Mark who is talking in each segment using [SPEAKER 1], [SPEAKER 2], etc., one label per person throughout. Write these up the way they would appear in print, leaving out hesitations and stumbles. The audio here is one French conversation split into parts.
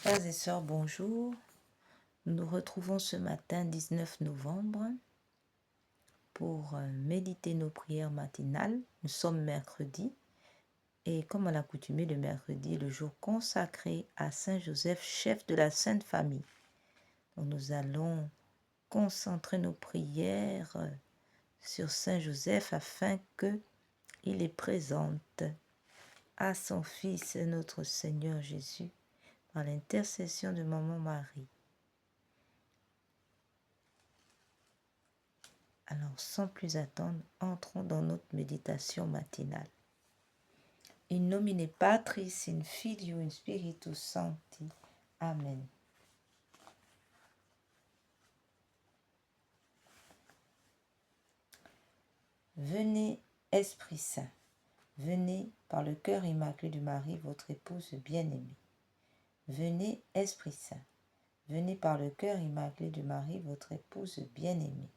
[SPEAKER 1] Frères et sœurs, bonjour. Nous nous retrouvons ce matin 19 novembre pour méditer nos prières matinales. Nous sommes mercredi et comme à l'accoutumée, le mercredi est le jour consacré à Saint Joseph, chef de la Sainte Famille. Donc nous allons concentrer nos prières sur Saint Joseph afin qu'il les présente à son Fils, notre Seigneur Jésus, par l'intercession de Maman Marie. Alors, sans plus attendre, entrons dans notre méditation matinale. In nomine Patris, in Filio, in Spiritus Sancti. Amen. Venez, Esprit Saint, venez par le cœur immaculé de Marie, votre épouse bien-aimée. Venez, Esprit Saint, venez par le cœur immaculé de Marie, votre épouse bien-aimée.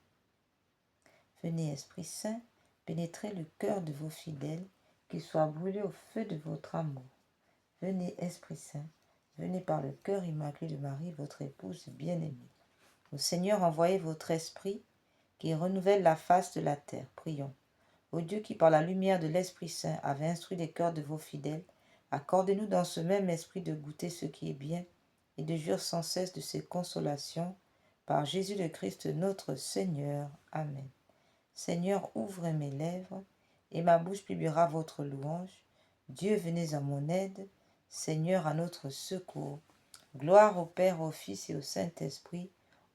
[SPEAKER 1] Venez, Esprit Saint, pénétrez le cœur de vos fidèles, qu'ils soient brûlés au feu de votre amour. Venez, Esprit Saint, venez par le cœur immaculé de Marie, votre épouse bien-aimée. Au Seigneur, envoyez votre Esprit, qui renouvelle la face de la terre. Prions. Ô Dieu qui, par la lumière de l'Esprit Saint, avait instruit les cœurs de vos fidèles, accordez-nous dans ce même esprit de goûter ce qui est bien et de jouir sans cesse de ses consolations. Par Jésus le Christ, notre Seigneur. Amen. Seigneur, ouvrez mes lèvres, et ma bouche publiera votre louange. Dieu, venez à mon aide. Seigneur, à notre secours. Gloire au Père, au Fils et au Saint-Esprit,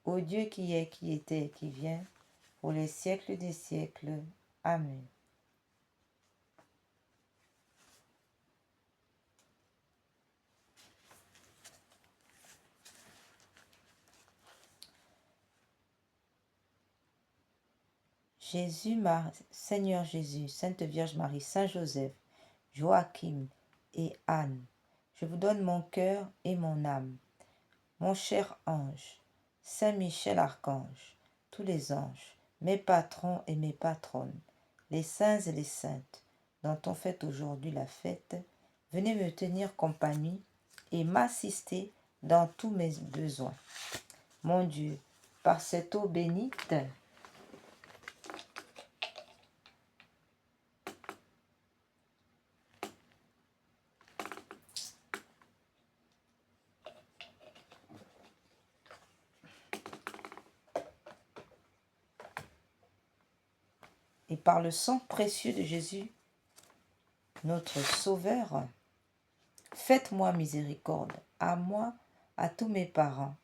[SPEAKER 1] au Dieu qui est, qui était et qui vient, pour les siècles des siècles. Amen. Seigneur Jésus, Sainte Vierge Marie, Saint Joseph, Joachim et Anne, je vous donne mon cœur et mon âme, mon cher ange, Saint Michel Archange, tous les anges, mes patrons et mes patronnes, les saints et les saintes, dont on fait aujourd'hui la fête, venez me tenir compagnie et m'assister dans tous mes besoins. Mon Dieu, par cette eau bénite, et par le sang précieux de Jésus, notre Sauveur, faites-moi miséricorde, à moi, à tous mes parents,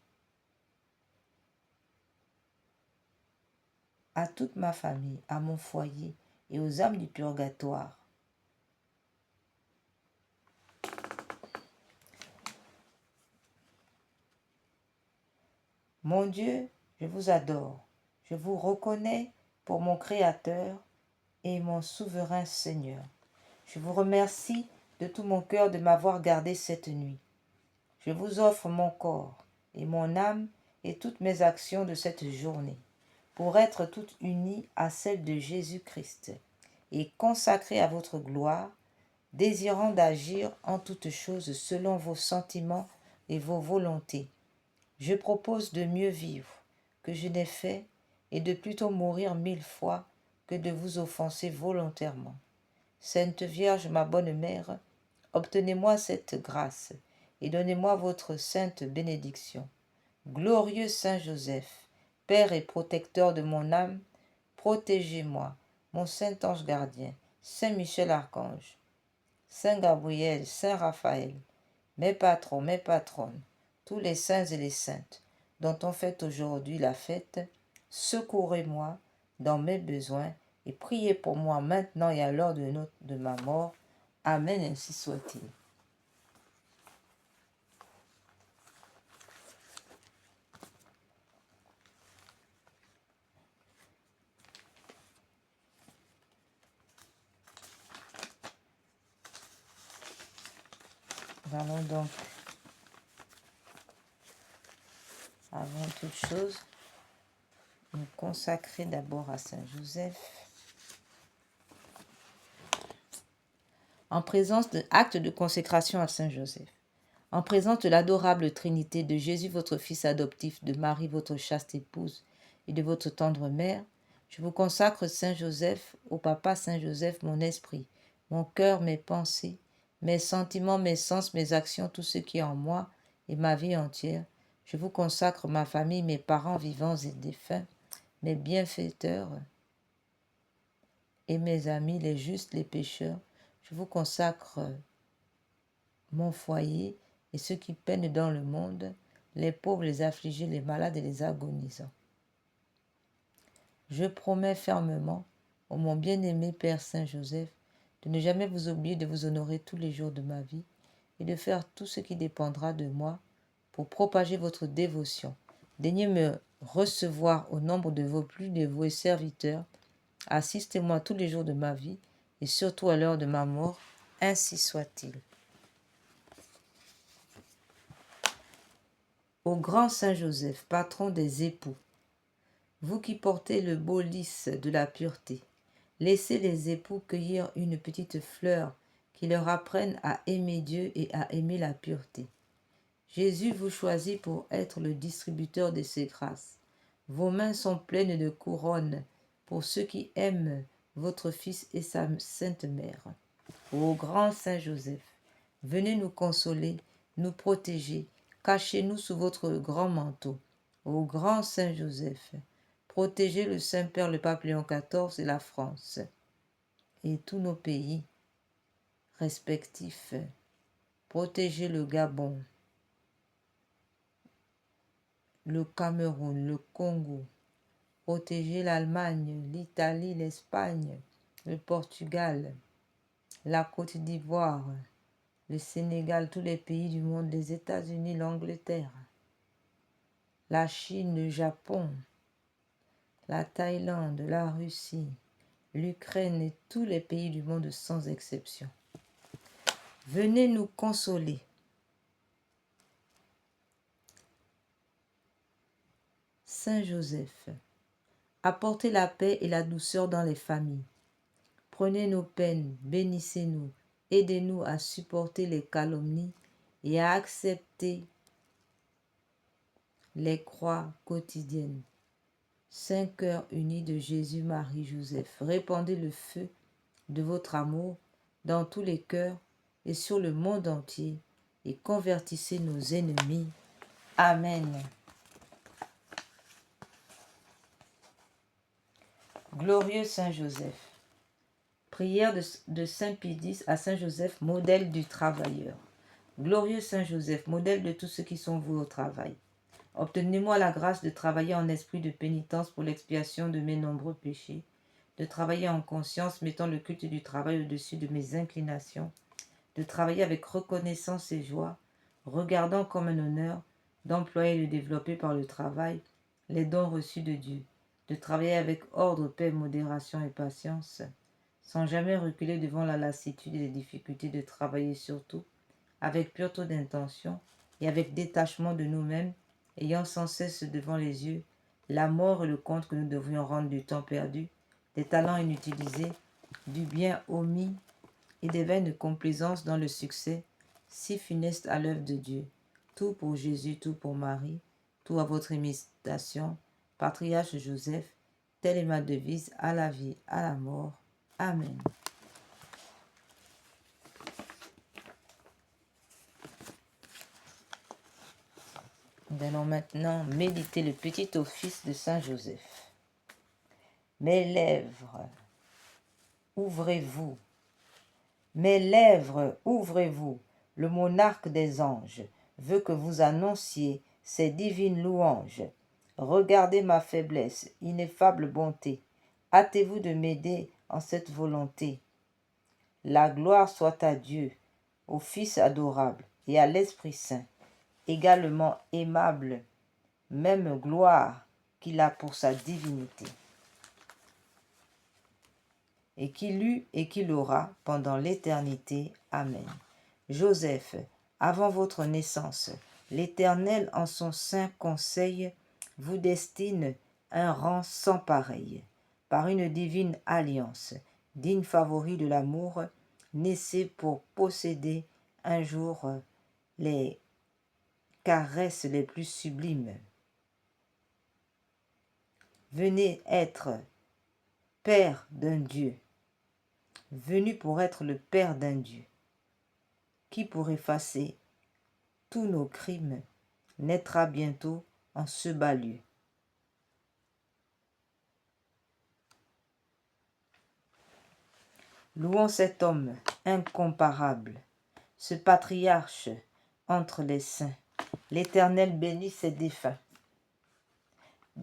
[SPEAKER 1] à toute ma famille, à mon foyer et aux âmes du purgatoire. Mon Dieu, je vous adore, je vous reconnais pour mon Créateur et mon souverain Seigneur. Je vous remercie de tout mon cœur de m'avoir gardé cette nuit. Je vous offre mon corps et mon âme et toutes mes actions de cette journée, pour être toutes unies à celle de Jésus-Christ et consacrées à votre gloire, désirant d'agir en toutes choses selon vos sentiments et vos volontés. Je propose de mieux vivre que je n'ai fait et de plutôt mourir 1000 fois que de vous offenser volontairement. Sainte Vierge, ma bonne mère, obtenez-moi cette grâce et donnez-moi votre sainte bénédiction. Glorieux Saint Joseph, Père et protecteur de mon âme, protégez-moi, mon saint ange gardien, Saint Michel Archange, Saint Gabriel, Saint Raphaël, mes patrons, mes patronnes, tous les saints et les saintes dont on fait aujourd'hui la fête, secourez-moi dans mes besoins et priez pour moi maintenant et à l'heure de ma mort. Amen, ainsi soit-il. Nous allons donc, avant toute chose, nous consacrer d'abord à Saint Joseph, en présence de actes de consécration à Saint Joseph. En présence de l'adorable Trinité, de Jésus votre Fils adoptif, de Marie votre chaste épouse et de votre tendre mère, je vous consacre Saint Joseph, au Papa Saint Joseph, mon esprit, mon cœur, mes pensées, mes sentiments, mes sens, mes actions, tout ce qui est en moi et ma vie entière. Je vous consacre ma famille, mes parents vivants et défunts, mes bienfaiteurs et mes amis, les justes, les pécheurs. Je vous consacre mon foyer et ceux qui peinent dans le monde, les pauvres, les affligés, les malades et les agonisants. Je promets fermement, ô mon bien-aimé Père Saint-Joseph, de ne jamais vous oublier de vous honorer tous les jours de ma vie et de faire tout ce qui dépendra de moi pour propager votre dévotion. Daignez me recevoir au nombre de vos plus dévoués serviteurs. Assistez-moi tous les jours de ma vie et surtout à l'heure de ma mort. Ainsi soit-il. Au grand Saint Joseph, patron des époux, vous qui portez le beau lys de la pureté, laissez les époux cueillir une petite fleur qui leur apprenne à aimer Dieu et à aimer la pureté. Jésus vous choisit pour être le distributeur de ses grâces. Vos mains sont pleines de couronnes pour ceux qui aiment votre Fils et sa Sainte Mère. Ô grand Saint Joseph, venez nous consoler, nous protéger, cachez-nous sous votre grand manteau. Ô grand Saint Joseph, protégez le Saint-Père, le Pape Léon XIV et la France, et tous nos pays respectifs. Protégez le Gabon, le Cameroun, le Congo. Protégez l'Allemagne, l'Italie, l'Espagne, le Portugal, la Côte d'Ivoire, le Sénégal, tous les pays du monde, les États-Unis, l'Angleterre, la Chine, le Japon, la Thaïlande, la Russie, l'Ukraine et tous les pays du monde sans exception. Venez nous consoler. Saint Joseph, apportez la paix et la douceur dans les familles. Prenez nos peines, bénissez-nous, aidez-nous à supporter les calomnies et à accepter les croix quotidiennes. Saint cœur uni de Jésus, Marie, Joseph, répandez le feu de votre amour dans tous les cœurs et sur le monde entier et convertissez nos ennemis. Amen. Glorieux Saint Joseph. Prière de Saint Pie X à Saint Joseph, modèle du travailleur. Glorieux Saint Joseph, modèle de tous ceux qui sont voués au travail. Obtenez-moi la grâce de travailler en esprit de pénitence pour l'expiation de mes nombreux péchés, de travailler en conscience, mettant le culte du travail au-dessus de mes inclinations, de travailler avec reconnaissance et joie, regardant comme un honneur d'employer et de développer par le travail les dons reçus de Dieu, de travailler avec ordre, paix, modération et patience, sans jamais reculer devant la lassitude et les difficultés, de travailler surtout avec pureté d'intention et avec détachement de nous-mêmes, ayant sans cesse devant les yeux la mort et le compte que nous devrions rendre du temps perdu, des talents inutilisés, du bien omis et des vaines complaisances dans le succès si funeste à l'œuvre de Dieu. Tout pour Jésus, tout pour Marie, tout à votre imitation, patriarche Joseph, telle est ma devise à la vie, à la mort. Amen. Nous allons maintenant méditer le petit office de Saint Joseph. Mes lèvres, ouvrez-vous. Mes lèvres, ouvrez-vous. Le monarque des anges veut que vous annonciez ses divines louanges. Regardez ma faiblesse, ineffable bonté. Hâtez-vous de m'aider en cette volonté. La gloire soit à Dieu, au Fils adorable et à l'Esprit Saint, également aimable, même gloire qu'il a pour sa divinité, et qu'il eut et qu'il aura pendant l'éternité. Amen. Joseph, avant votre naissance, l'Éternel en son saint conseil vous destine un rang sans pareil. Par une divine alliance, digne favori de l'amour, naissez pour posséder un jour les caresses les plus sublimes. Venez être Père d'un Dieu, venu pour être le Père d'un Dieu, qui pour effacer tous nos crimes naîtra bientôt en ce bas lieu. Louons cet homme incomparable, ce patriarche entre les saints. L'Éternel bénit ses défunts.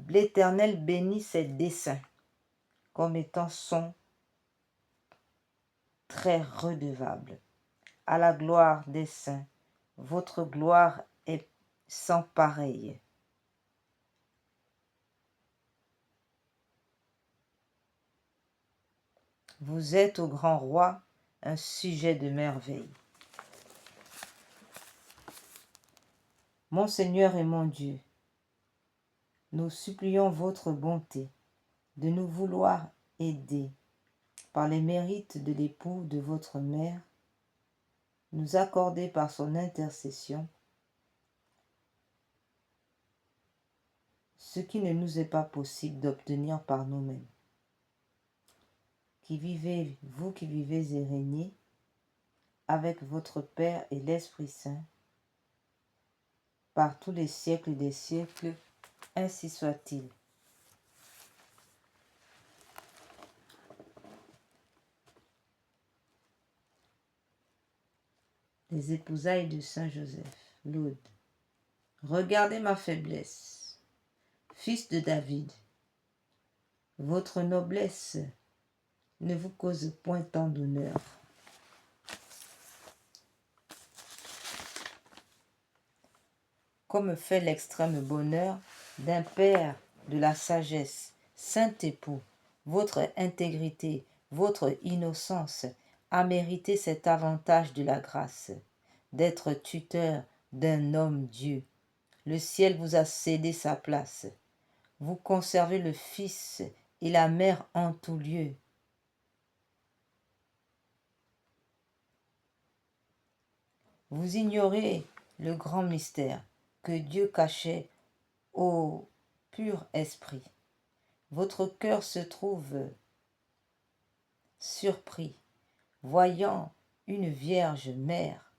[SPEAKER 1] L'Éternel bénit ses desseins, comme étant son très redevable. À la gloire des saints, votre gloire est sans pareille. Vous êtes au grand roi un sujet de merveille. Mon Seigneur et mon Dieu, nous supplions votre bonté de nous vouloir aider par les mérites de l'époux de votre mère, nous accorder par son intercession ce qui ne nous est pas possible d'obtenir par nous-mêmes. Vous qui vivez et régnez avec votre Père et l'Esprit Saint, par tous les siècles des siècles, ainsi soit-il. Les épousailles de Saint Joseph, Laude. Regardez ma faiblesse, fils de David. Votre noblesse ne vous cause point tant d'honneur. Comme fait l'extrême bonheur d'un père de la sagesse, saint époux, votre intégrité, votre innocence a mérité cet avantage de la grâce, d'être tuteur d'un homme Dieu. Le ciel vous a cédé sa place. Vous conservez le Fils et la Mère en tout lieu. Vous ignorez le grand mystère que Dieu cachait au pur esprit. Votre cœur se trouve surpris, voyant une vierge mère.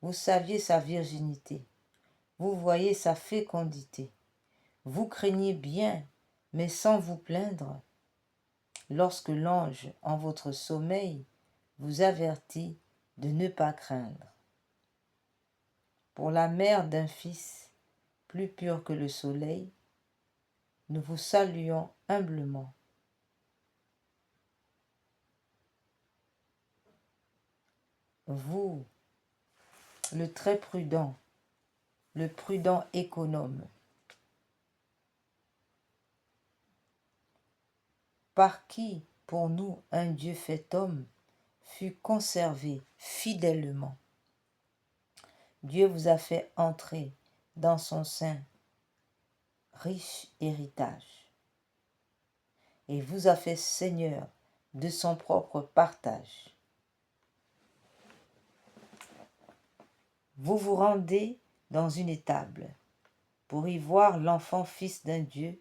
[SPEAKER 1] Vous saviez sa virginité, vous voyez sa fécondité. Vous craignez bien, mais sans vous plaindre, lorsque l'ange, en votre sommeil, vous avertit de ne pas craindre. Pour la mère d'un fils, plus pur que le soleil, nous vous saluons humblement. Vous, le très prudent, le prudent économe, par qui, pour nous, un Dieu fait homme, fut conservé fidèlement. Dieu vous a fait entrer dans son sein riche héritage et vous a fait seigneur de son propre partage. Vous vous rendez dans une étable pour y voir l'enfant fils d'un Dieu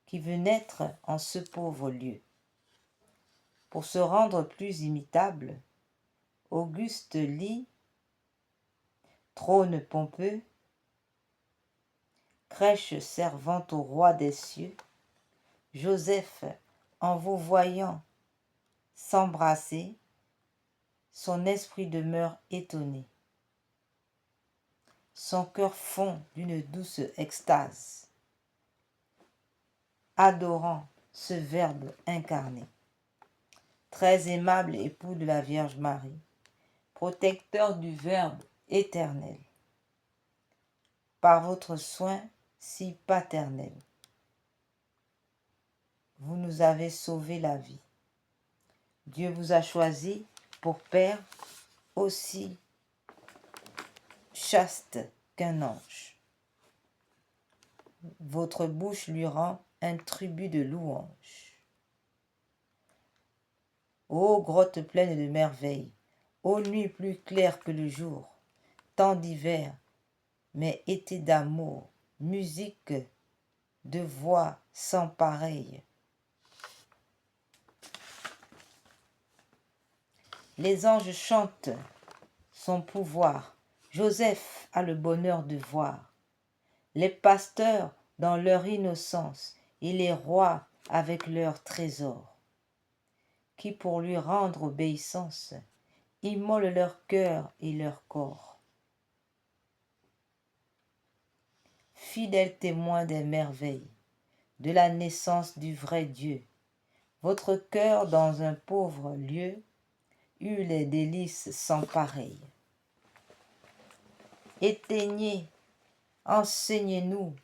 [SPEAKER 1] qui veut naître en ce pauvre lieu. Pour se rendre plus imitable, auguste lit, trône pompeux, crèche servant au roi des cieux, Joseph, en vous voyant s'embrasser, son esprit demeure étonné. Son cœur fond d'une douce extase, adorant ce Verbe incarné. Très aimable époux de la Vierge Marie, protecteur du Verbe éternel, par votre soin si paternel, vous nous avez sauvé la vie. Dieu vous a choisi pour Père aussi chaste qu'un ange. Votre bouche lui rend un tribut de louange. Ô grotte pleine de merveilles, ô nuit plus claire que le jour, temps d'hiver, mais été d'amour, musique de voix sans pareille. Les anges chantent son pouvoir, Joseph a le bonheur de voir les pasteurs dans leur innocence et les rois avec leurs trésors, qui pour lui rendre obéissance, immolent leur cœur et leur corps. Fidèles témoins des merveilles, de la naissance du vrai Dieu, votre cœur dans un pauvre lieu eut les délices sans pareil. Éteignez, enseignez-nous,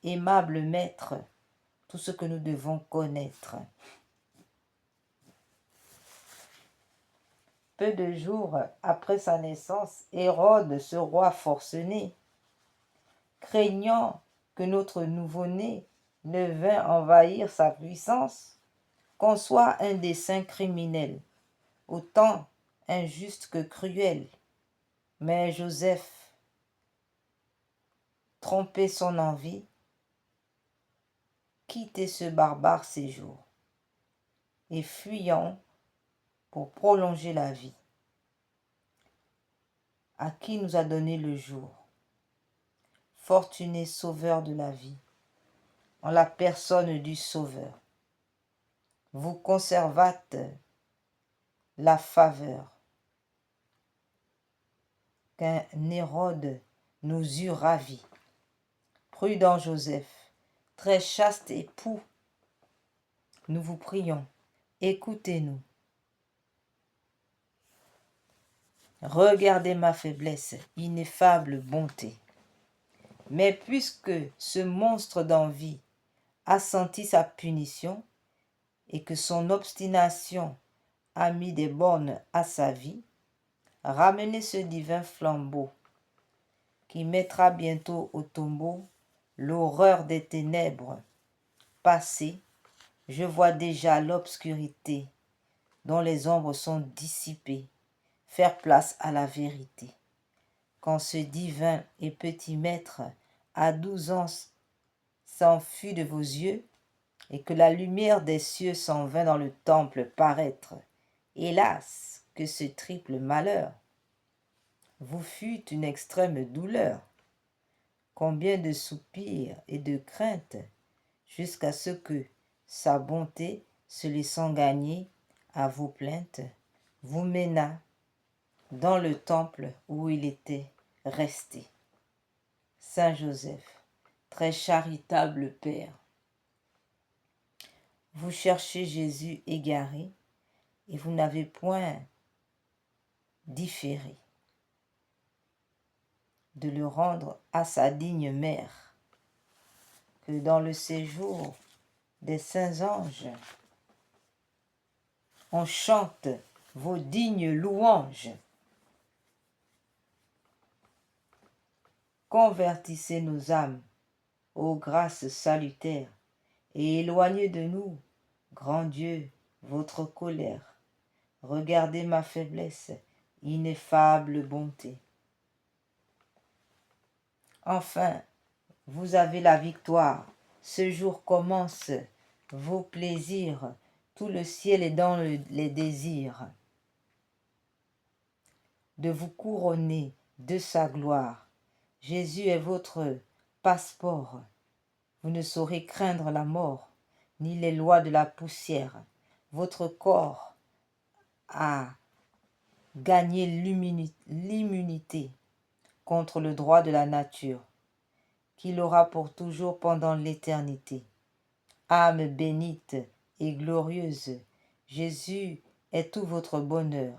[SPEAKER 1] aimable maître, tout ce que nous devons connaître. Peu de jours après sa naissance, Hérode, ce roi forcené, craignant que notre nouveau-né ne vînt envahir sa puissance, conçoit un dessein criminel, autant injuste que cruel. Mais Joseph, trompé son envie, quitte ce barbare séjour, et fuyant pour prolonger la vie, à qui nous a donné le jour, fortuné sauveur de la vie, en la personne du Sauveur. Vous conservâtes la faveur qu'un Hérode nous eût ravis. Prudent Joseph, très chaste époux, nous vous prions, écoutez-nous. Regardez ma faiblesse, ineffable bonté. Mais puisque ce monstre d'envie a senti sa punition et que son obstination a mis des bornes à sa vie, ramenez ce divin flambeau qui mettra bientôt au tombeau l'horreur des ténèbres. Passée, je vois déjà l'obscurité dont les ombres sont dissipées, faire place à la vérité. Quand ce divin et petit maître à 12 ans s'enfuit de vos yeux, et que la lumière des cieux s'en vint dans le temple paraître, hélas, que ce triple malheur vous fut une extrême douleur. Combien de soupirs et de craintes, jusqu'à ce que, sa bonté se laissant gagner à vos plaintes, vous mena dans le temple où il était resté. Saint Joseph, très charitable Père, vous cherchez Jésus égaré et vous n'avez point différé de le rendre à sa digne mère, que dans le séjour des saints anges, on chante vos dignes louanges. Convertissez nos âmes aux grâces salutaires et éloignez de nous, grand Dieu, votre colère. Regardez ma faiblesse, ineffable bonté. Enfin, vous avez la victoire. Ce jour commence vos plaisirs. Tout le ciel est dans les désirs de vous couronner de sa gloire. Jésus est votre passeport. Vous ne saurez craindre la mort, ni les lois de la poussière. Votre corps a gagné l'immunité contre le droit de la nature, qu'il aura pour toujours pendant l'éternité. Âme bénite et glorieuse, Jésus est tout votre bonheur,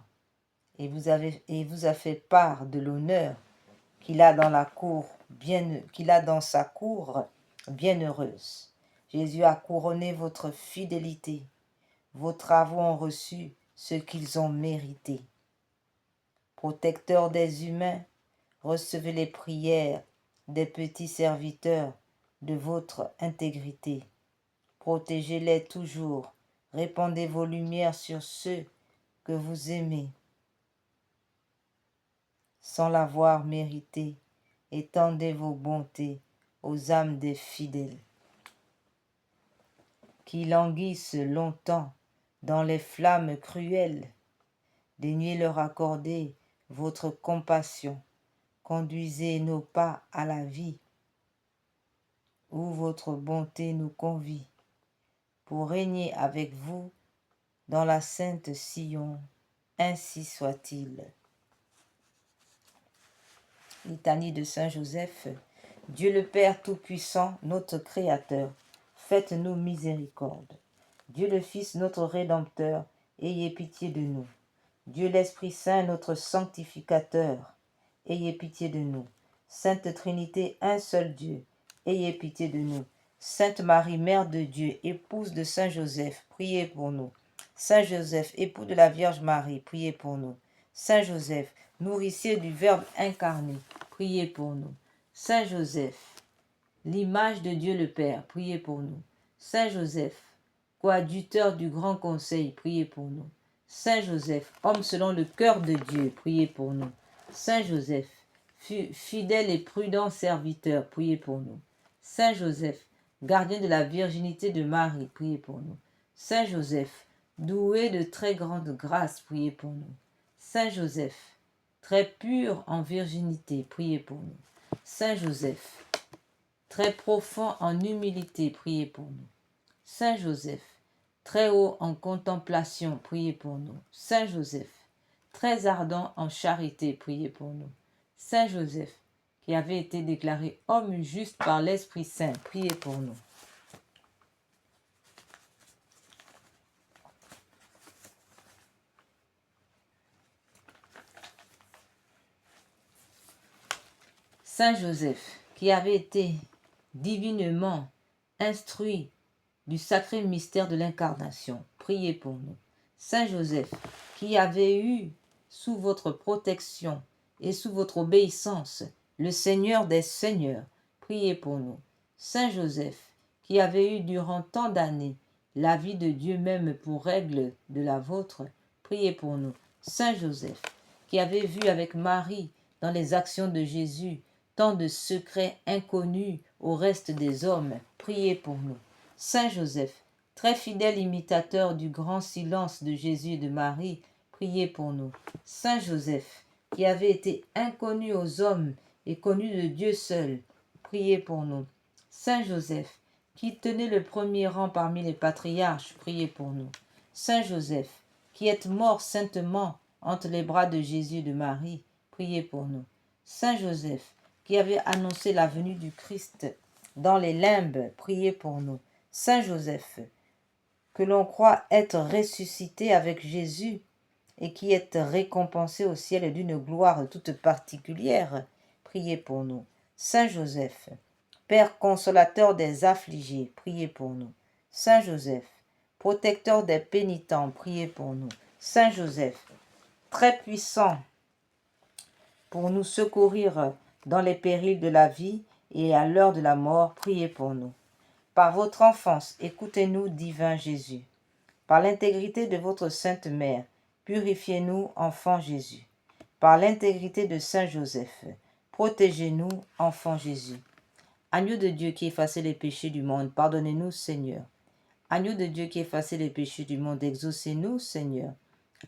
[SPEAKER 1] et vous a fait part de l'honneur qu'il a dans sa cour bienheureuse. Jésus a couronné votre fidélité. Vos travaux ont reçu ce qu'ils ont mérité. Protecteur des humains, recevez les prières des petits serviteurs de votre intégrité. Protégez-les toujours. Répandez vos lumières sur ceux que vous aimez, sans l'avoir mérité, étendez vos bontés aux âmes des fidèles, qui languissent longtemps dans les flammes cruelles. Daignez leur accorder votre compassion, conduisez nos pas à la vie, où votre bonté nous convie, pour régner avec vous dans la sainte Sion, ainsi soit-il. Litanie de Saint Joseph. Dieu le Père Tout-Puissant, notre Créateur, faites-nous miséricorde. Dieu le Fils, notre Rédempteur, ayez pitié de nous. Dieu l'Esprit Saint, notre Sanctificateur, ayez pitié de nous. Sainte Trinité, un seul Dieu, ayez pitié de nous. Sainte Marie, Mère de Dieu, épouse de Saint Joseph, priez pour nous. Saint Joseph, époux de la Vierge Marie, priez pour nous. Saint Joseph, nourricier du Verbe incarné, priez pour nous. Saint Joseph, l'image de Dieu le Père, priez pour nous. Saint Joseph, coadjuteur du Grand Conseil, priez pour nous. Saint Joseph, homme selon le cœur de Dieu, priez pour nous. Saint Joseph, fidèle et prudent serviteur, priez pour nous. Saint Joseph, gardien de la virginité de Marie, priez pour nous. Saint Joseph, doué de très grande grâce, priez pour nous. Saint Joseph, très pur en virginité, priez pour nous. Saint Joseph, très profond en humilité, priez pour nous. Saint Joseph, très haut en contemplation, priez pour nous. Saint Joseph, très ardent en charité, priez pour nous. Saint Joseph, qui avait été déclaré homme juste par l'Esprit Saint, priez pour nous. Saint Joseph, qui avait été divinement instruit du sacré mystère de l'incarnation, priez pour nous. Saint Joseph, qui avait eu sous votre protection et sous votre obéissance le Seigneur des Seigneurs, priez pour nous. Saint Joseph, qui avait eu durant tant d'années la vie de Dieu même pour règle de la vôtre, priez pour nous. Saint Joseph, qui avait vu avec Marie dans les actions de Jésus tant de secrets inconnus au reste des hommes, priez pour nous. Saint Joseph, très fidèle imitateur du grand silence de Jésus et de Marie, priez pour nous. Saint Joseph, qui avait été inconnu aux hommes et connu de Dieu seul, priez pour nous. Saint Joseph, qui tenait le premier rang parmi les patriarches, priez pour nous. Saint Joseph, qui êtes mort saintement entre les bras de Jésus et de Marie, priez pour nous. Saint Joseph, qui avait annoncé la venue du Christ dans les limbes, priez pour nous. Saint Joseph, que l'on croit être ressuscité avec Jésus et qui est récompensé au ciel d'une gloire toute particulière, priez pour nous. Saint Joseph, Père consolateur des affligés, priez pour nous. Saint Joseph, protecteur des pénitents, priez pour nous. Saint Joseph, très puissant pour nous secourir dans les périls de la vie et à l'heure de la mort, priez pour nous. Par votre enfance, écoutez-nous, divin Jésus. Par l'intégrité de votre Sainte Mère, purifiez-nous, enfant Jésus. Par l'intégrité de Saint Joseph, protégez-nous, enfant Jésus. Agneau de Dieu qui effacez les péchés du monde, pardonnez-nous, Seigneur. Agneau de Dieu qui effacez les péchés du monde, exaucez-nous, Seigneur.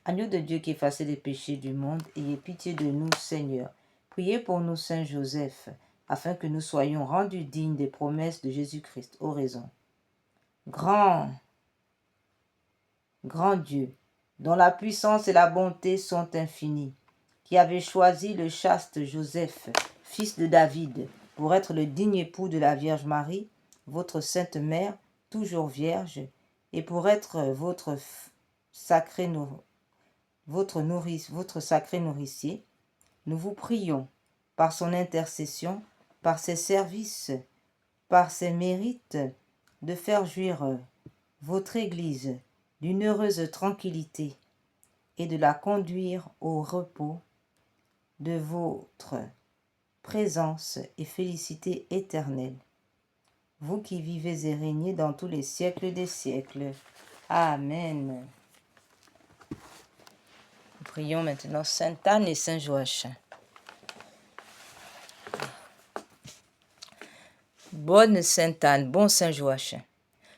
[SPEAKER 1] Agneau de Dieu qui effacez les péchés du monde, ayez pitié de nous, Seigneur. Priez pour nous, Saint Joseph, afin que nous soyons rendus dignes des promesses de Jésus-Christ. Oraison. Grand Dieu, dont la puissance et la bonté sont infinies, qui avez choisi le chaste Joseph, fils de David, pour être le digne époux de la Vierge Marie, votre sainte mère, toujours vierge, et pour être votre sacré nourricier, nous vous prions, par son intercession, par ses services, par ses mérites, de faire jouir votre Église d'une heureuse tranquillité et de la conduire au repos de votre présence et félicité éternelle. Vous qui vivez et régnez dans tous les siècles des siècles. Amen. Prions maintenant Sainte Anne et Saint Joachim. Bonne Sainte Anne, bon Saint Joachim,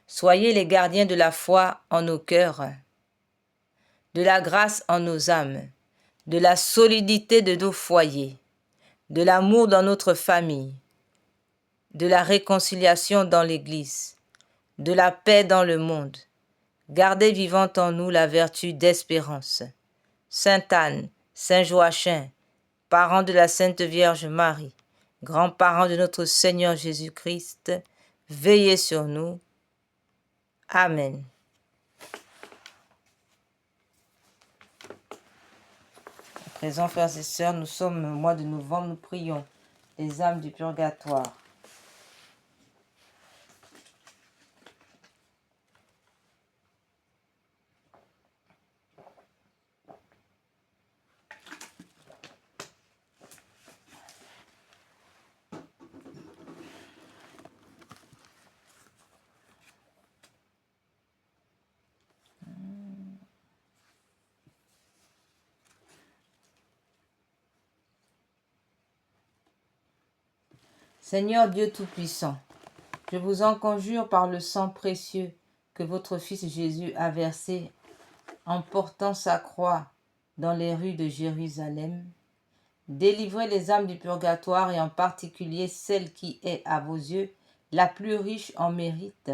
[SPEAKER 1] soyez les gardiens de la foi en nos cœurs, de la grâce en nos âmes, de la solidité de nos foyers, de l'amour dans notre famille, de la réconciliation dans l'Église, de la paix dans le monde. Gardez vivante en nous la vertu d'espérance. Sainte Anne, Saint Joachim, parents de la Sainte Vierge Marie, grands-parents de notre Seigneur Jésus-Christ, veillez sur nous. Amen. À présent, frères et sœurs, nous sommes au mois de novembre, nous prions les âmes du purgatoire. Seigneur Dieu Tout-Puissant, je vous en conjure par le sang précieux que votre Fils Jésus a versé en portant sa croix dans les rues de Jérusalem. Délivrez les âmes du purgatoire et en particulier celle qui est à vos yeux la plus riche en mérite,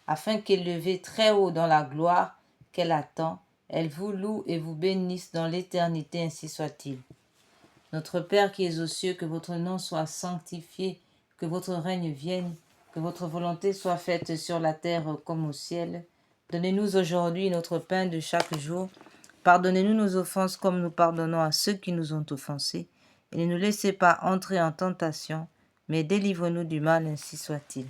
[SPEAKER 1] afin qu'élevée très haut dans la gloire qu'elle attend, elle vous loue et vous bénisse dans l'éternité, ainsi soit-il. Notre Père qui es aux cieux, que votre nom soit sanctifié, que votre règne vienne, que votre volonté soit faite sur la terre comme au ciel. Donnez-nous aujourd'hui notre pain de chaque jour. Pardonnez-nous nos offenses comme nous pardonnons à ceux qui nous ont offensés. Et ne nous laissez pas entrer en tentation, mais délivre-nous du mal, ainsi soit-il.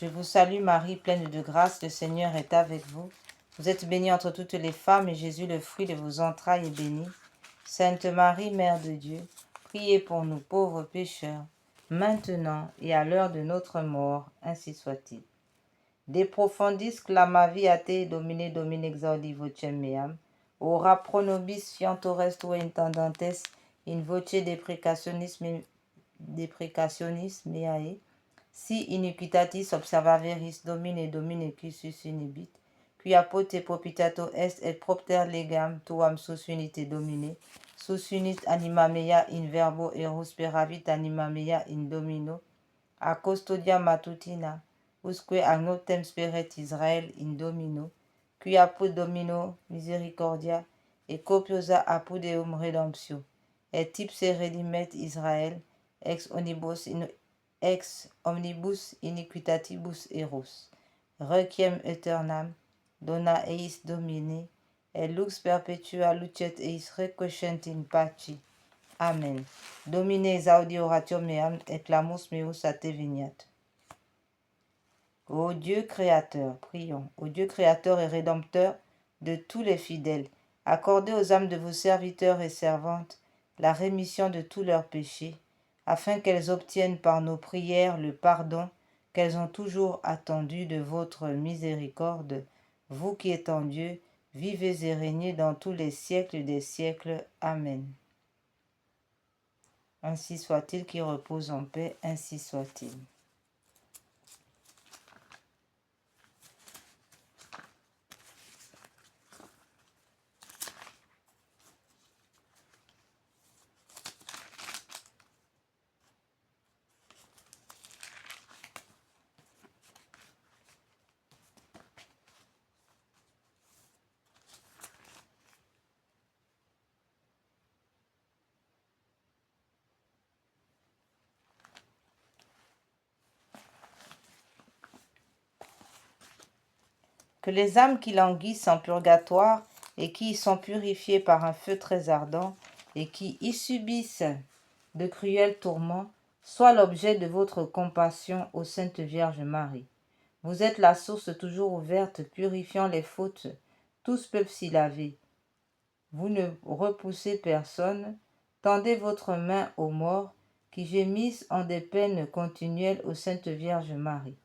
[SPEAKER 1] Je vous salue Marie, pleine de grâce, le Seigneur est avec vous. Vous êtes bénie entre toutes les femmes, et Jésus, le fruit de vos entrailles, est béni. Sainte Marie, Mère de Dieu, priez pour nous pauvres pécheurs, maintenant et à l'heure de notre mort, ainsi soit-il. De profundis clamavi a te, Domine, Domine, exaudi vocem meam, ora pro nobis fiantores tua intendantes, in voce deprecationis meae, si iniquitatis observaveris Domine, Domine, qui sus inhibit, qui apote propitato est et propter legam tuam sus unite Domine, sus unit anima mea in verbo eros peravit anima mea in Domino, a custodia matutina, usque agnotem speret Israel in Domino, qui apud Domino misericordia, et copiosa apud eum redemptio, et tipse redimet Israel, ex omnibus iniquitatibus eros. Requiem aeternam, dona eis Domine, et lux perpetua lucet eis requiescent in pace. Amen. Domine exaudi oratio meam, et clamus meus a te veniat. Ô Dieu créateur, prions, ô Dieu créateur et rédempteur de tous les fidèles, accordez aux âmes de vos serviteurs et servantes la rémission de tous leurs péchés, afin qu'elles obtiennent par nos prières le pardon qu'elles ont toujours attendu de votre miséricorde, vous qui êtes en Dieu, vivez et régnez dans tous les siècles des siècles. Amen. Ainsi soit-il, qui repose en paix, ainsi soit-il. Que les âmes qui languissent en purgatoire et qui y sont purifiées par un feu très ardent et qui y subissent de cruels tourments soient l'objet de votre compassion, ô Sainte Vierge Marie. Vous êtes la source toujours ouverte, purifiant les fautes. Tous peuvent s'y laver. Vous ne repoussez personne. Tendez votre main aux morts qui gémissent en des peines continuelles, ô Sainte Vierge Marie.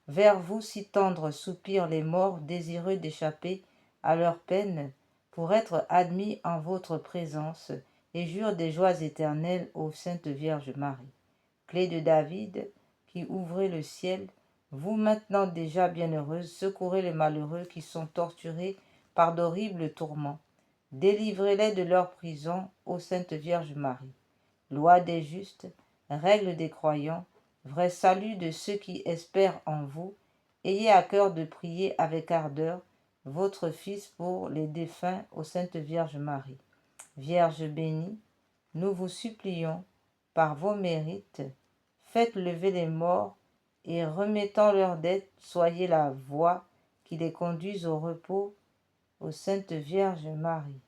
[SPEAKER 1] Vers vous si tendres soupirent les morts désireux d'échapper à leurs peines pour être admis en votre présence et jure des joies éternelles ô Sainte Vierge Marie. Clé de David, qui ouvrez le ciel, vous maintenant déjà bienheureuse, secourez les malheureux qui sont torturés par d'horribles tourments. Délivrez-les de leur prison, ô Sainte Vierge Marie. Loi des justes, règle des croyants, vrai salut de ceux qui espèrent en vous, ayez à cœur de prier avec ardeur votre Fils pour les défunts, ô Sainte Vierge Marie. Vierge bénie, nous vous supplions, par vos mérites, faites lever les morts et remettant leurs dettes, soyez la voie qui les conduise au repos, ô Sainte Vierge Marie.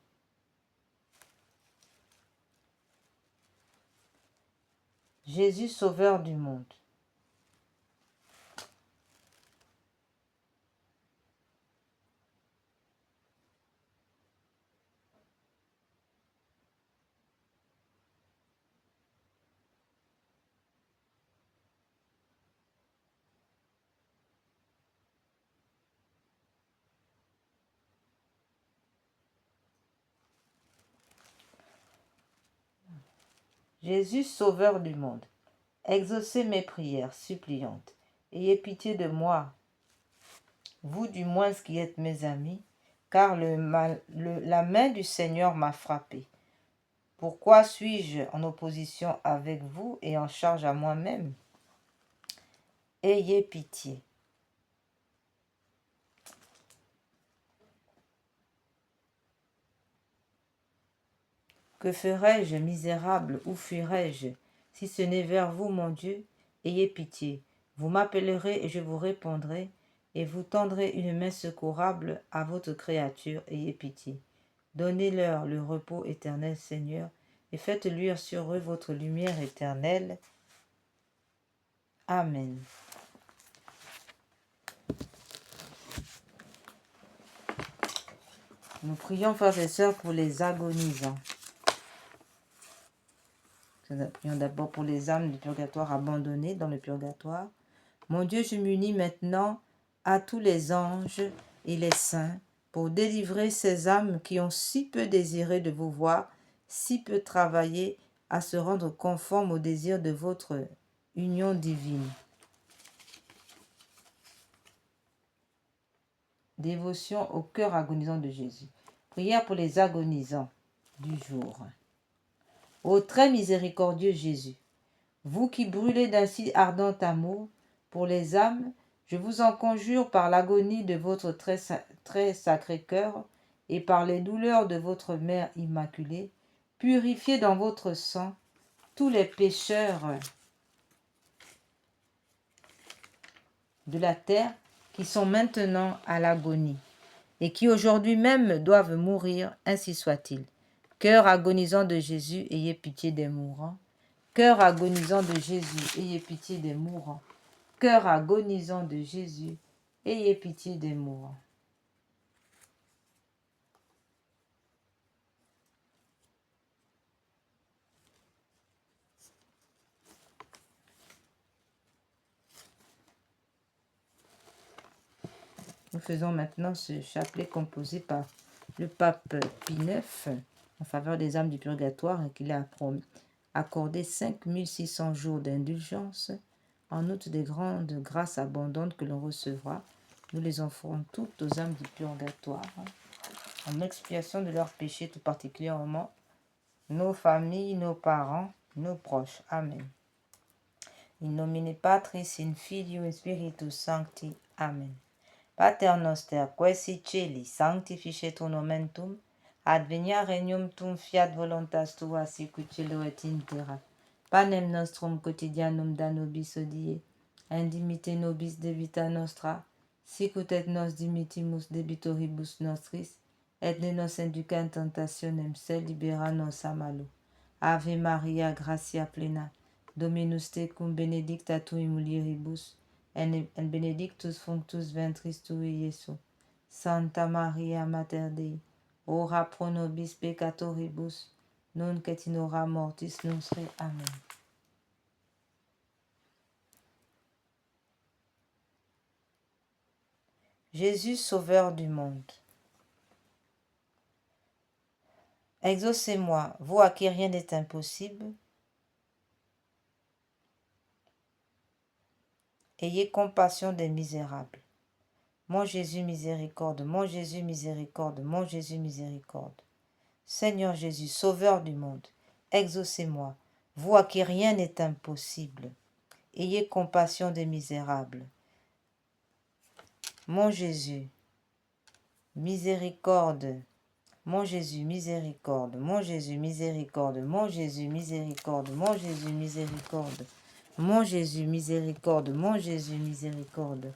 [SPEAKER 1] Jésus Sauveur du monde. Jésus Sauveur du monde. Exaucez mes prières suppliantes. Ayez pitié de moi, vous du moins qui êtes mes amis, car la main du Seigneur m'a frappé. Pourquoi suis-je en opposition avec vous et en charge à moi-même? Ayez pitié. Que ferais-je, misérable, où fuirais-je, si ce n'est vers vous, mon Dieu? Ayez pitié. Vous m'appellerez et je vous répondrai, et vous tendrez une main secourable à votre créature. Ayez pitié. Donnez-leur le repos éternel, Seigneur, et faites luire sur eux votre lumière éternelle. Amen. Nous prions, frères et sœurs, pour les agonisants. Nous prions d'abord pour les âmes du purgatoire abandonnées dans le purgatoire. Mon Dieu, je m'unis maintenant à tous les anges et les saints pour délivrer ces âmes qui ont si peu désiré de vous voir, si peu travaillé à se rendre conformes au désir de votre union divine. Dévotion au cœur agonisant de Jésus. Prière pour les agonisants du jour. Ô très miséricordieux Jésus, vous qui brûlez d'un si ardent amour pour les âmes, je vous en conjure par l'agonie de votre très sacré cœur et par les douleurs de votre Mère Immaculée, purifiez dans votre sang tous les pécheurs de la terre qui sont maintenant à l'agonie et qui aujourd'hui même doivent mourir, ainsi soit-il. Cœur agonisant de Jésus, ayez pitié des mourants. Cœur agonisant de Jésus, ayez pitié des mourants. Cœur agonisant de Jésus, ayez pitié des mourants. Nous faisons maintenant ce chapelet composé par le pape Pie IX en faveur des âmes du purgatoire et qu'il a accordé 5600 jours d'indulgence. En outre des grandes grâces abondantes que l'on recevra, nous les offrons toutes aux âmes du purgatoire en expiation de leurs péchés, tout particulièrement nos familles, nos parents, nos proches. Amen. In nomine Patris, in Filio, in Spiritus Sancti. Amen. Pater noster, quae celi, sanctificetur nomen tuum, advenia regnum tuum, fiat voluntas tua, sicut cielo et in terra. Panem nostrum quotidianum da nobis hodie, indimite nobis debita nostra, sicut et nos dimitimus debitoribus nostris, et ne nos induca in tentationem, sed libera nos a malo. Ave Maria, gratia plena, Dominus tecum, benedicta tu in mulieribus, et benedictus fructus ventris tui, Iesus. Santa Maria, Mater Dei, ora pro nobis peccatoribus, nunc et in hora mortis nostre. Amen. Jésus, Sauveur du monde. Exaucez-moi, vous à qui rien n'est impossible. Ayez compassion des misérables. Mon Jésus miséricorde, mon Jésus miséricorde, mon Jésus miséricorde. Seigneur Jésus, Sauveur du monde, exaucez-moi, vous à qui rien n'est impossible. Ayez compassion des misérables. Mon Jésus, miséricorde. Mon Jésus, miséricorde. Mon Jésus, miséricorde. Mon Jésus, miséricorde. Mon Jésus, miséricorde. Mon Jésus, miséricorde. Mon Jésus, miséricorde.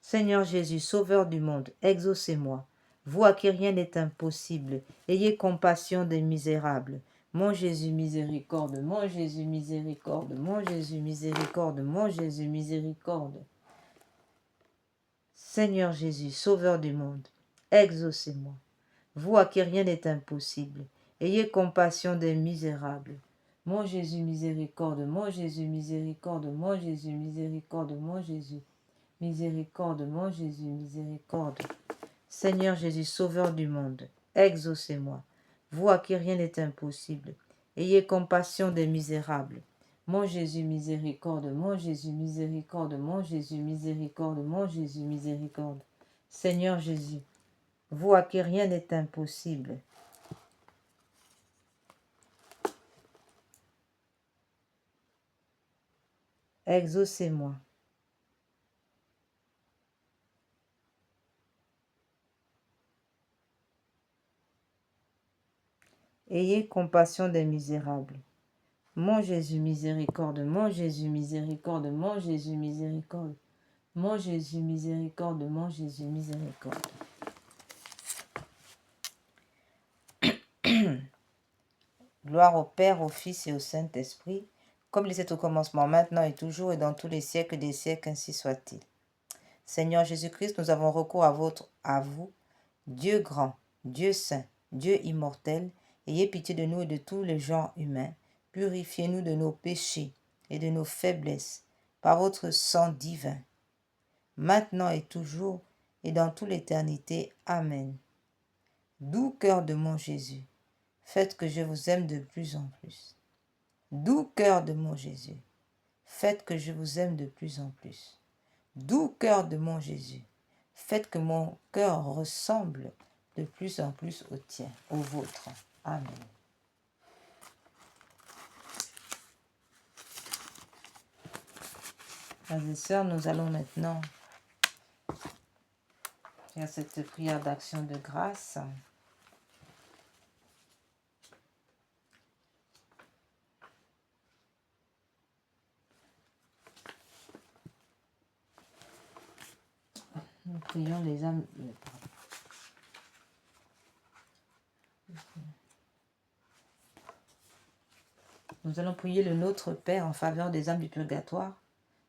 [SPEAKER 1] Seigneur Jésus, Sauveur du monde, exaucez-moi. Vous à qui rien n'est impossible, ayez compassion des misérables. Mon Jésus, miséricorde. Mon Jésus, miséricorde. Mon Jésus, miséricorde. Mon Jésus, miséricorde. Seigneur Jésus, Sauveur du monde, exaucez-moi. Vous à qui rien n'est impossible, ayez compassion des misérables. Mon Jésus, miséricorde. Mon Jésus, miséricorde. Mon Jésus, miséricorde. Mon Jésus, miséricorde. Mon Jésus, miséricorde. Seigneur Jésus, Sauveur du monde, exaucez-moi. Vous à qui rien n'est impossible, ayez compassion des misérables. Mon Jésus, miséricorde. Mon Jésus, miséricorde. Mon Jésus, miséricorde. Mon Jésus, miséricorde. Seigneur Jésus, vous à qui rien n'est impossible. Exaucez-moi. Ayez compassion des misérables. Mon Jésus, miséricorde. Mon Jésus, miséricorde. Mon Jésus, miséricorde. Mon Jésus, miséricorde. Mon Jésus, miséricorde. Gloire au Père, au Fils et au Saint-Esprit, comme il était au commencement, maintenant et toujours et dans tous les siècles des siècles, ainsi soit-il. Seigneur Jésus-Christ, nous avons recours à vous, Dieu grand, Dieu saint, Dieu immortel, ayez pitié de nous et de tous les genres humains. Purifiez-nous de nos péchés et de nos faiblesses par votre sang divin, maintenant et toujours et dans toute l'éternité. Amen. Doux cœur de mon Jésus, faites que je vous aime de plus en plus. Doux cœur de mon Jésus, faites que je vous aime de plus en plus. Doux cœur de mon Jésus, faites que mon cœur ressemble de plus en plus au tien, au vôtre. Amen. Frères et sœurs, nous allons maintenant faire cette prière d'action de grâce. Nous prions les âmes. Nous allons prier le Notre Père en faveur des âmes du purgatoire.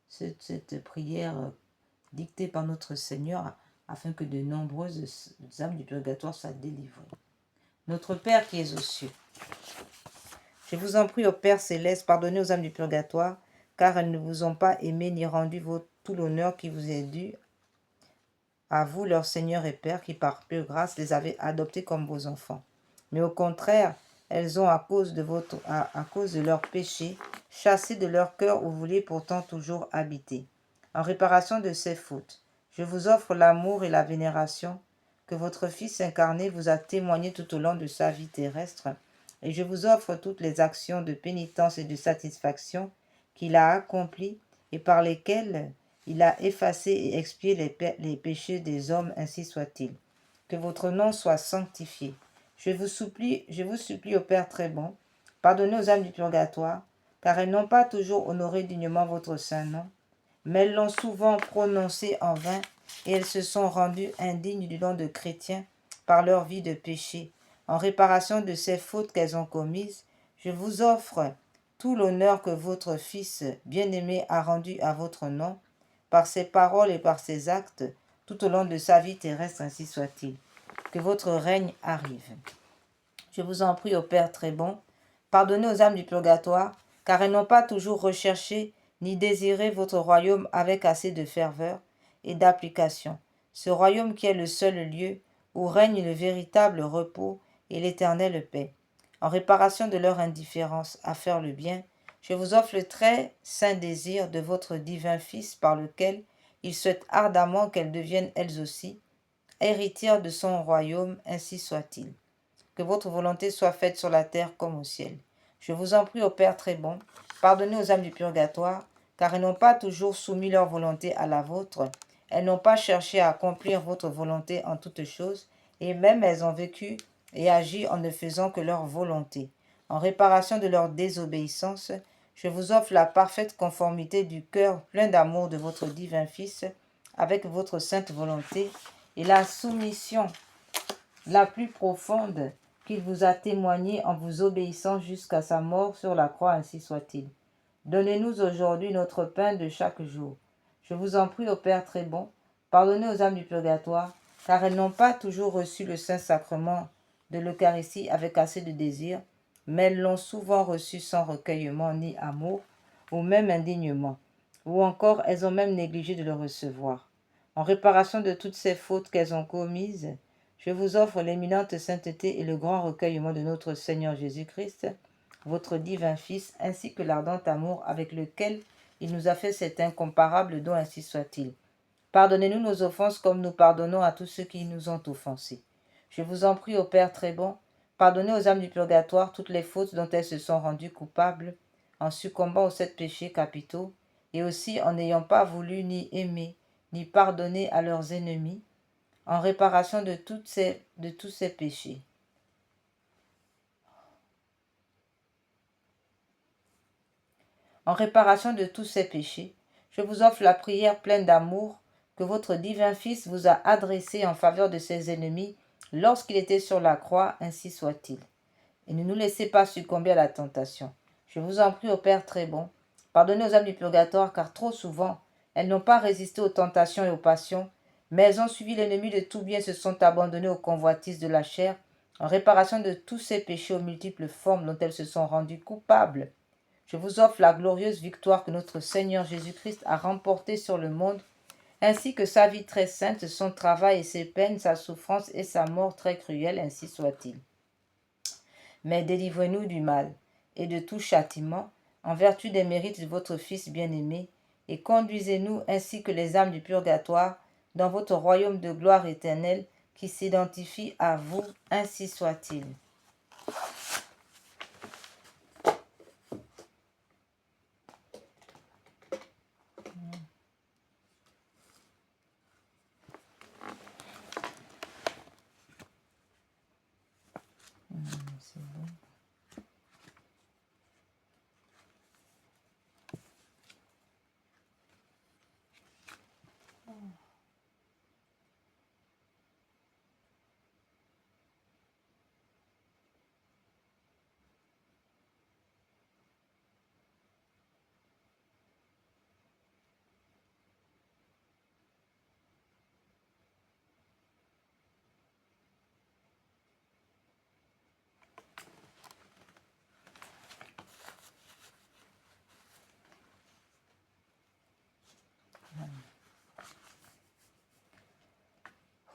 [SPEAKER 1] Cette prière dictée par notre Seigneur afin que de nombreuses âmes du purgatoire soient délivrées. Notre Père qui es aux cieux, je vous en prie, ô Père céleste, pardonnez aux âmes du purgatoire, car elles ne vous ont pas aimé ni rendu tout l'honneur qui vous est dû. À vous, leur Seigneur et Père, qui par pure grâce les avez adoptés comme vos enfants. Mais au contraire, elles ont, à cause de leurs péchés, chassé de leur cœur où vous vouliez pourtant toujours habiter. En réparation de ces fautes, je vous offre l'amour et la vénération que votre Fils incarné vous a témoigné tout au long de sa vie terrestre, et je vous offre toutes les actions de pénitence et de satisfaction qu'il a accomplies et par lesquelles il a effacé et expié les péchés des hommes, ainsi soit-il. Que votre nom soit sanctifié. Je vous supplie, ô Père très bon, pardonnez aux âmes du purgatoire, car elles n'ont pas toujours honoré dignement votre saint nom, mais elles l'ont souvent prononcé en vain, et elles se sont rendues indignes du nom de chrétiens par leur vie de péché. En réparation de ces fautes qu'elles ont commises, je vous offre tout l'honneur que votre Fils bien-aimé a rendu à votre nom, par ses paroles et par ses actes, tout au long de sa vie terrestre, ainsi soit-il. Que votre règne arrive. Je vous en prie, ô Père très bon, pardonnez aux âmes du purgatoire, car elles n'ont pas toujours recherché ni désiré votre royaume avec assez de ferveur et d'application. Ce royaume qui est le seul lieu où règne le véritable repos et l'éternelle paix. En réparation de leur indifférence à faire le bien, je vous offre le très saint désir de votre divin Fils par lequel il souhaite ardemment qu'elles deviennent elles aussi héritières de son royaume, ainsi soit-il. Que votre volonté soit faite sur la terre comme au ciel. Je vous en prie, ô Père très bon, pardonnez aux âmes du purgatoire, car elles n'ont pas toujours soumis leur volonté à la vôtre, elles n'ont pas cherché à accomplir votre volonté en toutes choses, et même elles ont vécu et agi en ne faisant que leur volonté. En réparation de leur désobéissance, je vous offre la parfaite conformité du cœur plein d'amour de votre divin Fils avec votre sainte volonté et la soumission la plus profonde qu'il vous a témoignée en vous obéissant jusqu'à sa mort sur la croix, ainsi soit-il. Donnez-nous aujourd'hui notre pain de chaque jour. Je vous en prie, ô Père très bon, pardonnez aux âmes du purgatoire, car elles n'ont pas toujours reçu le Saint-Sacrement de l'Eucharistie avec assez de désir, mais elles l'ont souvent reçu sans recueillement ni amour, ou même indignement, ou encore elles ont même négligé de le recevoir. En réparation de toutes ces fautes qu'elles ont commises, je vous offre l'éminente sainteté et le grand recueillement de notre Seigneur Jésus-Christ, votre divin Fils, ainsi que l'ardent amour avec lequel il nous a fait cet incomparable don, ainsi soit-il. Pardonnez-nous nos offenses comme nous pardonnons à tous ceux qui nous ont offensés. Je vous en prie, ô Père très bon, pardonnez aux âmes du purgatoire toutes les fautes dont elles se sont rendues coupables en succombant aux 7 péchés capitaux, et aussi en n'ayant pas voulu ni aimer, ni pardonner à leurs ennemis, en réparation de tous ces péchés. En réparation de tous ces péchés, je vous offre la prière pleine d'amour que votre divin Fils vous a adressée en faveur de ses ennemis lorsqu'il était sur la croix, ainsi soit-il. Et ne nous laissez pas succomber à la tentation. Je vous en prie, ô Père très bon, pardonnez aux âmes du purgatoire, car trop souvent, elles n'ont pas résisté aux tentations et aux passions, mais elles ont suivi l'ennemi de tout bien et se sont abandonnées aux convoitises de la chair, en réparation de tous ces péchés aux multiples formes dont elles se sont rendues coupables. Je vous offre la glorieuse victoire que notre Seigneur Jésus-Christ a remportée sur le monde, ainsi que sa vie très sainte, son travail et ses peines, sa souffrance et sa mort très cruelle, ainsi soit-il. Mais délivrez-nous du mal et de tout châtiment, en vertu des mérites de votre Fils bien-aimé, et conduisez-nous ainsi que les âmes du purgatoire dans votre royaume de gloire éternelle qui s'identifie à vous, ainsi soit-il. C'est bon.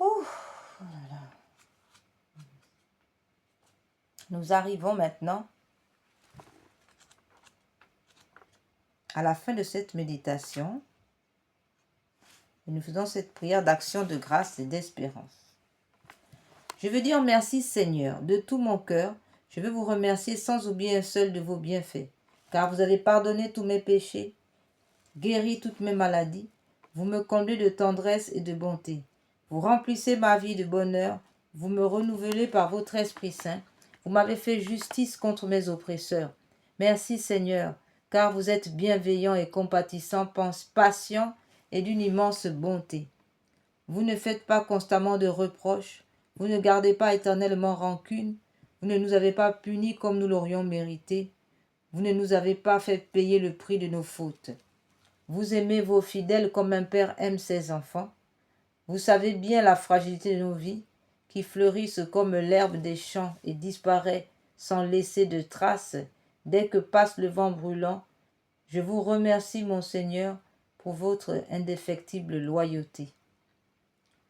[SPEAKER 1] Ouh, oh là là. Nous arrivons maintenant à la fin de cette méditation et nous faisons cette prière d'action de grâce et d'espérance. Je veux dire merci Seigneur, de tout mon cœur, je veux vous remercier sans oublier un seul de vos bienfaits, car vous avez pardonné tous mes péchés, guéri toutes mes maladies, vous me comblez de tendresse et de bonté, vous remplissez ma vie de bonheur, vous me renouvelez par votre Esprit Saint, vous m'avez fait justice contre mes oppresseurs. Merci Seigneur, car vous êtes bienveillant et compatissant, patient et d'une immense bonté. Vous ne faites pas constamment de reproches, vous ne gardez pas éternellement rancune, vous ne nous avez pas punis comme nous l'aurions mérité, vous ne nous avez pas fait payer le prix de nos fautes. Vous aimez vos fidèles comme un père aime ses enfants. Vous savez bien la fragilité de nos vies, qui fleurissent comme l'herbe des champs et disparaît sans laisser de traces dès que passe le vent brûlant. Je vous remercie, mon Seigneur, pour votre indéfectible loyauté.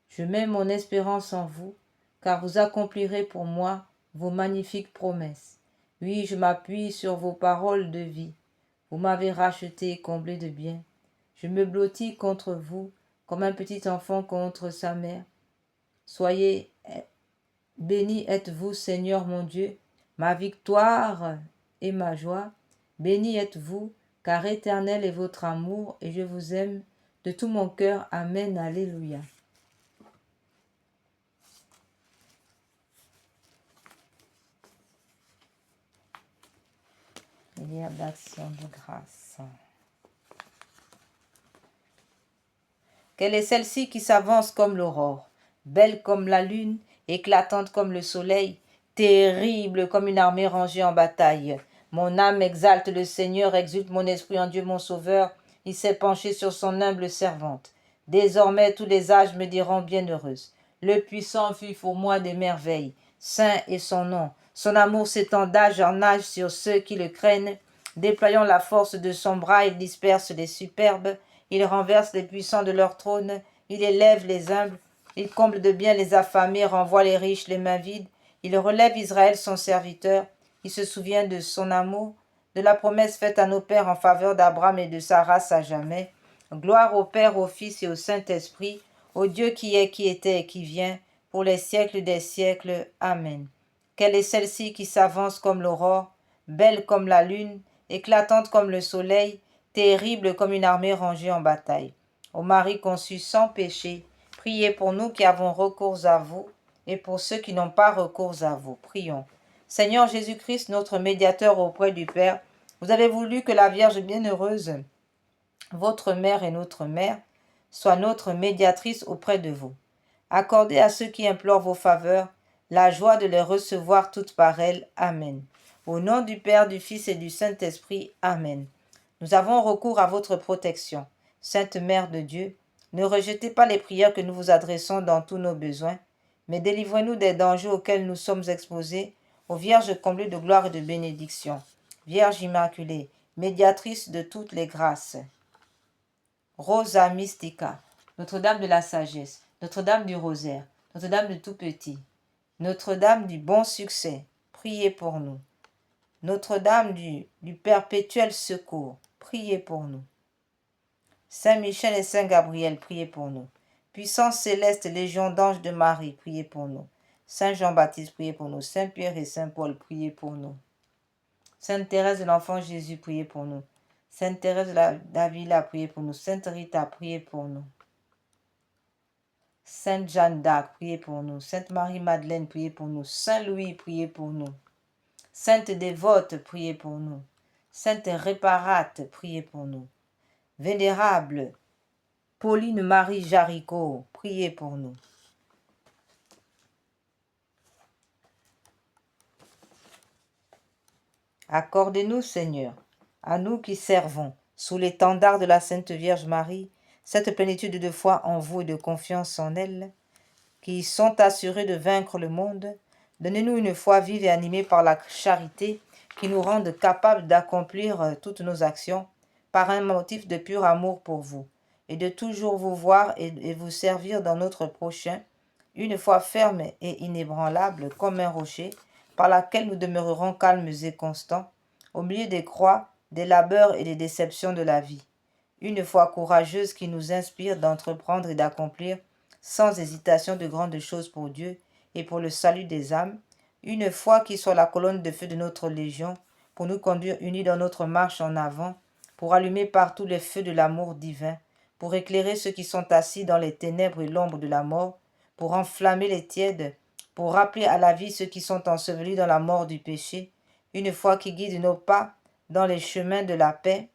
[SPEAKER 1] Je mets mon espérance en vous, car vous accomplirez pour moi vos magnifiques promesses. Oui, je m'appuie sur vos paroles de vie. Vous m'avez racheté et comblé de bien. Je me blottis contre vous comme un petit enfant contre sa mère. Soyez béni êtes-vous, Seigneur mon Dieu, ma victoire et ma joie. Béni êtes-vous, car éternel est votre amour, et je vous aime de tout mon cœur. Amen. Alléluia. Prière d'action de grâce. Quelle est celle-ci qui s'avance comme l'aurore, belle comme la lune, éclatante comme le soleil, terrible comme une armée rangée en bataille. Mon âme exalte le Seigneur, exulte mon esprit en Dieu mon Sauveur. Il s'est penché sur son humble servante. Désormais tous les âges me diront bienheureuse. Le puissant fit pour moi des merveilles. Saint est son nom. Son amour s'étend d'âge en âge sur ceux qui le craignent. Déployant la force de son bras, il disperse les superbes. Il renverse les puissants de leur trône, il élève les humbles, il comble de bien les affamés, renvoie les riches les mains vides, il relève Israël son serviteur, il se souvient de son amour, de la promesse faite à nos pères en faveur d'Abraham et de sa race à jamais. Gloire au Père, au Fils et au Saint-Esprit, au Dieu qui est, qui était et qui vient, pour les siècles des siècles. Amen. Quelle est celle-ci qui s'avance comme l'aurore, belle comme la lune, éclatante comme le soleil, terrible comme une armée rangée en bataille. Ô Marie conçue sans péché, priez pour nous qui avons recours à vous et pour ceux qui n'ont pas recours à vous. Prions. Seigneur Jésus-Christ, notre médiateur auprès du Père, vous avez voulu que la Vierge bienheureuse, votre mère et notre mère, soit notre médiatrice auprès de vous. Accordez à ceux qui implorent vos faveurs la joie de les recevoir toutes par elle. Amen. Au nom du Père, du Fils et du Saint-Esprit. Amen. Nous avons recours à votre protection. Sainte Mère de Dieu, ne rejetez pas les prières que nous vous adressons dans tous nos besoins, mais délivrez-nous des dangers auxquels nous sommes exposés, ô Vierge comblée de gloire et de bénédiction. Vierge Immaculée, médiatrice de toutes les grâces. Rosa Mystica, Notre-Dame de la Sagesse, Notre-Dame du Rosaire, Notre-Dame de Tout Petit, Notre-Dame du Bon Succès, priez pour nous. Notre-Dame du Perpétuel Secours, priez pour nous. Saint Michel et Saint Gabriel, priez pour nous. Puissance céleste, Légion d'anges de Marie, priez pour nous. Saint Jean-Baptiste, priez pour nous. Saint Pierre et Saint Paul, priez pour nous. Sainte Thérèse de l'Enfant Jésus, priez pour nous. Sainte Thérèse d'Avila, priez pour nous. Sainte Rita, priez pour nous. Sainte Jeanne d'Arc, priez pour nous. Sainte Marie-Madeleine, priez pour nous. Saint Louis, priez pour nous. Sainte Dévote, priez pour nous. Sainte Réparate, priez pour nous. Vénérable Pauline Marie Jaricot, priez pour nous. Accordez-nous, Seigneur, à nous qui servons, sous l'étendard de la Sainte Vierge Marie, cette plénitude de foi en vous et de confiance en elle, qui sont assurés de vaincre le monde. Donnez-nous une foi vive et animée par la charité, qui nous rende capables d'accomplir toutes nos actions par un motif de pur amour pour vous, et de toujours vous voir et vous servir dans notre prochain, une foi ferme et inébranlable comme un rocher, par laquelle nous demeurerons calmes et constants, au milieu des croix, des labeurs et des déceptions de la vie. Une foi courageuse qui nous inspire d'entreprendre et d'accomplir sans hésitation de grandes choses pour Dieu et pour le salut des âmes. Une foi qui soit la colonne de feu de notre légion, pour nous conduire unis dans notre marche en avant, pour allumer partout les feux de l'amour divin, pour éclairer ceux qui sont assis dans les ténèbres et l'ombre de la mort, pour enflammer les tièdes, pour rappeler à la vie ceux qui sont ensevelis dans la mort du péché, une foi qui guide nos pas dans les chemins de la paix,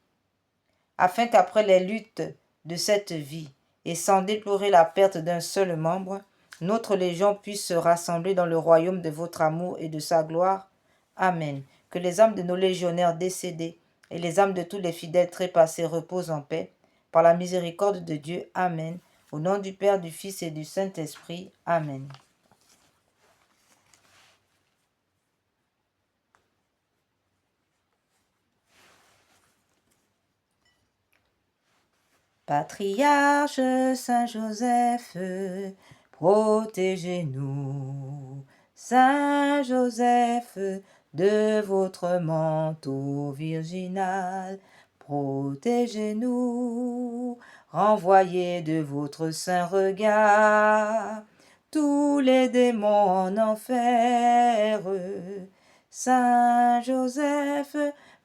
[SPEAKER 1] afin qu'après les luttes de cette vie, et sans déplorer la perte d'un seul membre, notre légion puisse se rassembler dans le royaume de votre amour et de sa gloire. Amen. Que les âmes de nos légionnaires décédés et les âmes de tous les fidèles trépassés reposent en paix, par la miséricorde de Dieu. Amen. Au nom du Père, du Fils et du Saint-Esprit. Amen. Patriarche Saint Joseph, protégez-nous. Saint Joseph, de votre manteau virginal, protégez-nous, renvoyez de votre saint regard tous les démons en enfer. Saint Joseph,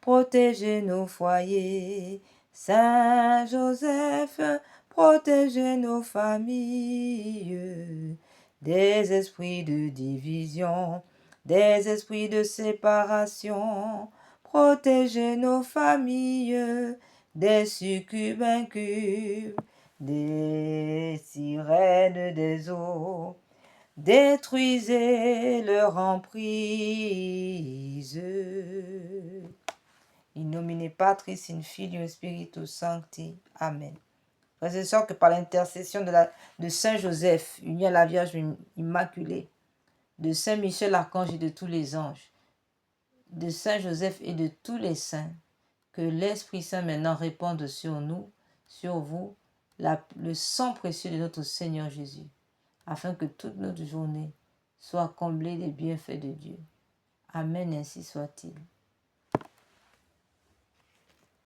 [SPEAKER 1] protégez nos foyers. Saint Joseph, protégez nos familles des esprits de division, des esprits de séparation. Protégez nos familles des succubes incubes, des sirènes des eaux. Détruisez leur emprise. In nomine Patris, in Filio Spiritus Sancti. Amen. Frères et sœurs, que par l'intercession de Saint Joseph, uni à la Vierge Immaculée, de Saint Michel Archange et de tous les anges, de Saint Joseph et de tous les saints, que l'Esprit Saint maintenant répande sur nous, sur vous, le sang précieux de notre Seigneur Jésus, afin que toute notre journée soit comblée des bienfaits de Dieu. Amen, ainsi soit-il.